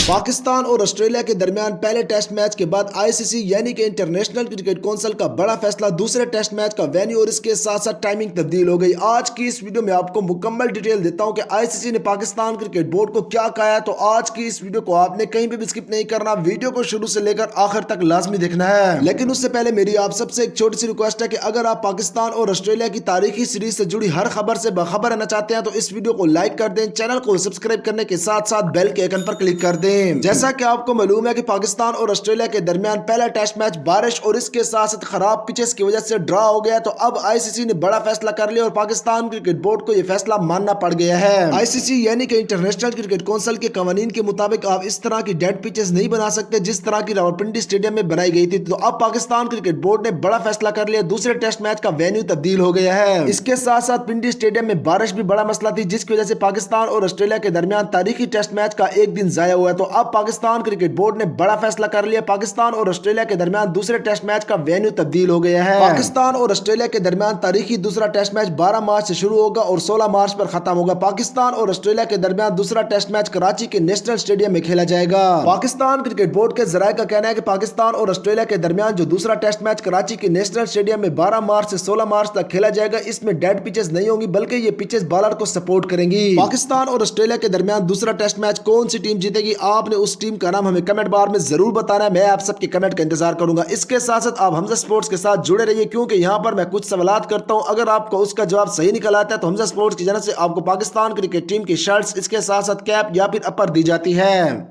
پاکستان اور آسٹریلیا کے درمیان پہلے ٹیسٹ میچ کے بعد آئی سی سی یعنی کہ انٹرنیشنل کرکٹ کونسل کا بڑا فیصلہ، دوسرے ٹیسٹ میچ کا وینیو اور اس کے ساتھ ساتھ ٹائمنگ تبدیل ہو گئی۔ آج کی اس ویڈیو میں آپ کو مکمل ڈیٹیل دیتا ہوں کہ آئی سی سی نے پاکستان کرکٹ بورڈ کو کیا کہا ہے، تو آج کی اس ویڈیو کو آپ نے کہیں بھی سکپ نہیں کرنا، ویڈیو کو شروع سے لے کر آخر تک لازمی دیکھنا ہے۔ لیکن اس سے پہلے میری آپ سب سے ایک چھوٹی سی ریکویسٹ ہے کہ اگر آپ پاکستان اور آسٹریلیا کی تاریخی سیریز سے جڑی ہر خبر سے باخبر رہنا چاہتے ہیں تو اس ویڈیو کو لائک کر دیں، چینل کو سبسکرائب کرنے کے ساتھ ساتھ بیل کے آئیکن پر کلک کر دیں۔ جیسا کہ آپ کو معلوم ہے کہ پاکستان اور آسٹریلیا کے درمیان پہلا ٹیسٹ میچ بارش اور اس کے ساتھ ساتھ خراب پچز کی وجہ سے ڈرا ہو گیا، تو اب آئی سی سی نے بڑا فیصلہ کر لیا اور پاکستان کرکٹ بورڈ کو یہ فیصلہ ماننا پڑ گیا ہے۔ آئی سی سی یعنی کہ انٹرنیشنل کرکٹ کونسل کے قوانین کے مطابق آپ اس طرح کی ڈیڈ پچز نہیں بنا سکتے جس طرح کی راولپنڈی اسٹیڈیم میں بنائی گئی تھی، تو اب پاکستان کرکٹ بورڈ نے بڑا فیصلہ کر لیا، دوسرے ٹیسٹ میچ کا وینیو تبدیل ہو گیا ہے۔ اس کے ساتھ ساتھ پنڈی اسٹیڈیم میں بارش بھی بڑا مسئلہ تھی، جس کی وجہ سے پاکستان اور آسٹریلیا کے درمیان تاریخی ٹیسٹ میچ کا ایک دن ضائع ہوا ہے، تو اب پاکستان کرکٹ بورڈ نے بڑا فیصلہ کر لیا، پاکستان اور آسٹریلیا کے درمیان دوسرے ٹیسٹ میچ کا وینیو تبدیل ہو گیا ہے۔ پاکستان اور آسٹریلیا کے درمیان تاریخی دوسرا ٹیسٹ میچ 12 مارچ سے شروع ہوگا اور 16 مارچ پر ختم ہوگا۔ پاکستان اور آسٹریلیا کے درمیان دوسرا ٹیسٹ میچ کراچی کے نیشنل اسٹیڈیم میں کھیلا جائے گا۔ پاکستان کرکٹ بورڈ کے ذرائع کا کہنا ہے کہ پاکستان اور آسٹریلیا کے درمیان جو دوسرا ٹیسٹ میچ کراچی کے نیشنل اسٹیڈیم میں 12 مارچ سے 16 مارچ تک کھیلا جائے گا، اس میں ڈیڈ پچز نہیں ہوں گی بلکہ یہ پچز بالر کو سپورٹ کریں گی۔ پاکستان اور آسٹریلیا کے درمیان دوسرا ٹیسٹ میچ کون سی ٹیم جیتے گی، آپ نے اس ٹیم کا نام ہمیں کمنٹ بار میں ضرور بتانا ہے، میں آپ سب کے کمنٹ کا انتظار کروں گا۔ اس کے ساتھ ساتھ آپ حمزہ سپورٹس کے ساتھ جڑے رہیے، کیونکہ یہاں پر میں کچھ سوالات کرتا ہوں، اگر آپ کو اس کا جواب صحیح نکل آتا ہے تو حمزہ سپورٹس کی جانب سے آپ کو پاکستان کرکٹ ٹیم کی شرٹس، اس کے ساتھ ساتھ کیپ یا پھر اپر دی جاتی ہے۔